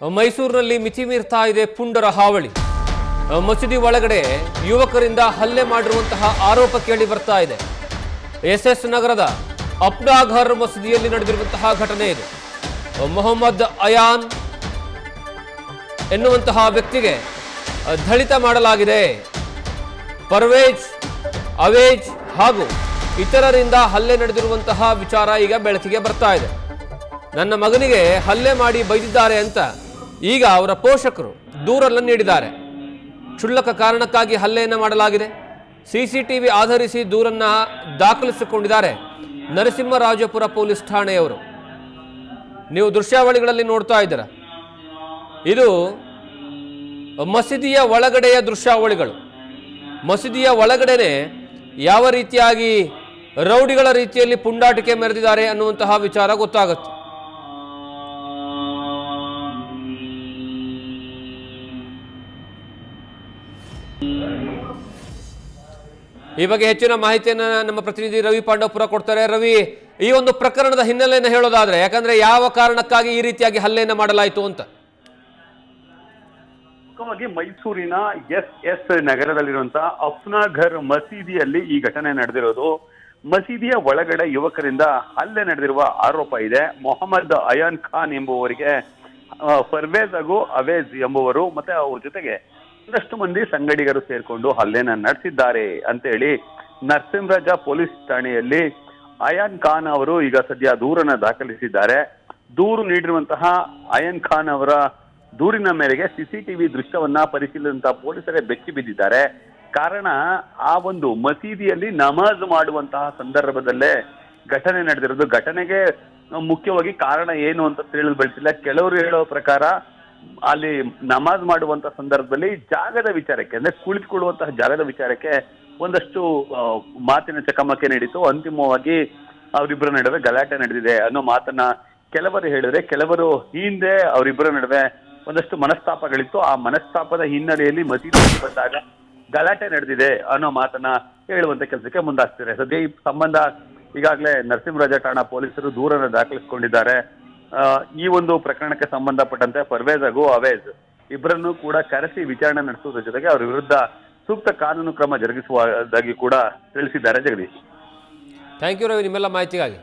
ಮೈಸೂರಿನಲ್ಲಿ ಮಿತಿ ಮೀರ್ತಾ ಇದೆ ಪುಂಡರ ಹಾವಳಿ. ಮಸೀದಿ ಒಳಗಡೆ ಯುವಕರಿಂದ ಹಲ್ಲೆ ಮಾಡಿರುವಂತಹ ಆರೋಪ ಕೇಳಿ ಬರ್ತಾ ಇದೆ. ಎಸ್ಎಸ್ ನಗರದ ಅಪ್ನಾಘರ್ ಮಸೀದಿಯಲ್ಲಿ ನಡೆದಿರುವಂತಹ ಘಟನೆ ಇದು. ಮೊಹಮ್ಮದ್ ಅಯಾನ್ ಎನ್ನುವಂತಹ ವ್ಯಕ್ತಿಗೆ ದಳಿತ ಮಾಡಲಾಗಿದೆ. ಪರ್ವೇಜ್, ಅವೇಜ್ ಹಾಗೂ ಇತರರಿಂದ ಹಲ್ಲೆ ನಡೆದಿರುವಂತಹ ವಿಚಾರ ಈಗ ಬೆಳಕಿಗೆ ಬರ್ತಾ ಇದೆ. ನನ್ನ ಮಗನಿಗೆ ಹಲ್ಲೆ ಮಾಡಿ ಬೈದಿದ್ದಾರೆ ಅಂತ ಈಗ ಅವರ ಪೋಷಕರು ದೂರನ್ನು ನೀಡಿದ್ದಾರೆ. ಕ್ಷುಲ್ಲಕ ಕಾರಣಕ್ಕಾಗಿ ಹಲ್ಲೆಯನ್ನು ಮಾಡಲಾಗಿದೆ. ಸಿಸಿಟಿವಿ ಆಧರಿಸಿ ದೂರನ್ನು ದಾಖಲಿಸಿಕೊಂಡಿದ್ದಾರೆ ನರಸಿಂಹರಾಜಪುರ ಪೊಲೀಸ್ ಠಾಣೆಯವರು. ನೀವು ದೃಶ್ಯಾವಳಿಗಳಲ್ಲಿ ನೋಡ್ತಾ ಇದ್ದೀರಾ, ಇದು ಮಸೀದಿಯ ಒಳಗಡೆಯ ದೃಶ್ಯಾವಳಿಗಳು. ಮಸೀದಿಯ ಒಳಗಡೆನೆ ಯಾವ ರೀತಿಯಾಗಿ ರೌಡಿಗಳ ರೀತಿಯಲ್ಲಿ ಪುಂಡಾಟಿಕೆ ಮೆರೆದಿದ್ದಾರೆ ಅನ್ನುವಂತಹ ವಿಚಾರ ಗೊತ್ತಾಗುತ್ತೆ. ಈ ಬಗ್ಗೆ ಹೆಚ್ಚಿನ ಮಾಹಿತಿಯನ್ನು ನಮ್ಮ ಪ್ರತಿನಿಧಿ ರವಿ ಪಾಂಡವಪುರ ಕೊಡ್ತಾರೆ. ರವಿ, ಈ ಒಂದು ಪ್ರಕರಣದ ಹಿನ್ನೆಲೆಯನ್ನು ಹೇಳೋದಾದ್ರೆ, ಯಾಕಂದ್ರೆ ಯಾವ ಕಾರಣಕ್ಕಾಗಿ ಈ ರೀತಿಯಾಗಿ ಹಲ್ಲೆಯನ್ನು ಮಾಡಲಾಯಿತು ಅಂತ? ಮೈಸೂರಿನ ಎಸ್ ನಗರದಲ್ಲಿರುವಂತಹ ಅಪ್ನಾಘರ್ ಮಸೀದಿಯಲ್ಲಿ ಈ ಘಟನೆ ನಡೆದಿರೋದು. ಮಸೀದಿಯ ಒಳಗಡೆ ಯುವಕರಿಂದ ಹಲ್ಲೆ ನಡೆದಿರುವ ಆರೋಪ ಇದೆ. ಮೊಹಮ್ಮದ್ ಅಯಾನ್ ಖಾನ್ ಎಂಬುವರಿಗೆ ಪರ್ವೇಜ್ ಹಾಗೂ ಅವೇಜ್ ಎಂಬುವರು ಮತ್ತೆ ಅವ್ರ ಜೊತೆಗೆ ಒಂದಷ್ಟು ಮಂದಿ ಸಂಗಡಿಗರು ಸೇರ್ಕೊಂಡು ಹಲ್ಲೆನ ನಡೆಸಿದ್ದಾರೆ ಅಂತ ಹೇಳಿ ನರಸಿಂಹರಾಜ ಪೊಲೀಸ್ ಠಾಣೆಯಲ್ಲಿ ಅಯಾನ್ ಖಾನ್ ಅವರು ಈಗ ಸದ್ಯ ದೂರನ್ನ ದಾಖಲಿಸಿದ್ದಾರೆ. ದೂರು ನೀಡಿರುವಂತಹ ಅಯಾನ್ ಖಾನ್ ಅವರ ದೂರಿನ ಮೇರೆಗೆ ಸಿಸಿಟಿವಿ ದೃಶ್ಯವನ್ನ ಪರಿಶೀಲಿಸಿದಂತಹ ಪೊಲೀಸರೇ ಬೆಚ್ಚಿ ಬಿದ್ದಿದ್ದಾರೆ. ಕಾರಣ, ಆ ಒಂದು ಮಸೀದಿಯಲ್ಲಿ ನಮಾಜ್ ಮಾಡುವಂತಹ ಸಂದರ್ಭದಲ್ಲೇ ಘಟನೆ ನಡೆದಿರೋದು. ಘಟನೆಗೆ ಮುಖ್ಯವಾಗಿ ಕಾರಣ ಏನು ಅಂತ ತಿಳಿದು ಬೆಳೆಸಿಲ್ಲ. ಕೆಲವರು ಹೇಳೋ ಪ್ರಕಾರ ಅಲ್ಲಿ ನಮಾಜ್ ಮಾಡುವಂತ ಸಂದರ್ಭದಲ್ಲಿ ಜಾಗದ ವಿಚಾರಕ್ಕೆ, ಅಂದ್ರೆ ಕುಳಿತುಕೊಳ್ಳುವಂತಹ ಜಾಗದ ವಿಚಾರಕ್ಕೆ ಒಂದಷ್ಟು ಮಾತಿನ ಚಕಮಕಿ ನಡೀತು. ಅಂತಿಮವಾಗಿ ಅವರಿಬ್ಬರ ನಡುವೆ ಗಲಾಟೆ ನಡೆದಿದೆ ಅನ್ನೋ ಮಾತನ್ನ ಕೆಲವರು ಹೇಳಿದ್ರೆ, ಕೆಲವರು ಹಿಂದೆ ಅವರಿಬ್ಬರ ನಡುವೆ ಒಂದಷ್ಟು ಮನಸ್ತಾಪಗಳಿತ್ತು. ಆ ಮನಸ್ತಾಪದ ಹಿನ್ನೆಲೆಯಲ್ಲಿ ಮಸೀದಿಗೆ ಬಂದಾಗ ಗಲಾಟೆ ನಡೆದಿದೆ ಅನ್ನೋ ಮಾತನ್ನ ಹೇಳುವಂತ ಕೆಲಸಕ್ಕೆ ಮುಂದಾಗ್ತಿದೆ. ಸದ್ಯ ಈ ಸಂಬಂಧ ಈಗಾಗಲೇ ನರಸಿಂಹರಾಜ ಠಾಣಾ ಪೊಲೀಸರು ದೂರನ್ನು ದಾಖಲಿಸಿಕೊಂಡಿದ್ದಾರೆ. ಈ ಒಂದು ಪ್ರಕರಣಕ್ಕೆ ಸಂಬಂಧಪಟ್ಟಂತೆ ಪರ್ವೇಜ್ ಹಾಗೂ ಅವೇಜ್ ಇಬ್ಬರನ್ನು ಕೂಡ ಕರೆಸಿ ವಿಚಾರಣೆ ನಡೆಸುವುದರ ಜೊತೆಗೆ ಅವರ ವಿರುದ್ಧ ಸೂಕ್ತ ಕಾನೂನು ಕ್ರಮ ಜರುಗಿಸುವುದಾಗಿ ಕೂಡ ತಿಳಿಸಿದ್ದಾರೆ. ಜಗದೀಶ್, ಥ್ಯಾಂಕ್ ಯು ರವಿ, ನಿಮ್ಮೆಲ್ಲ ಮಾಹಿತಿಗಾಗಿ.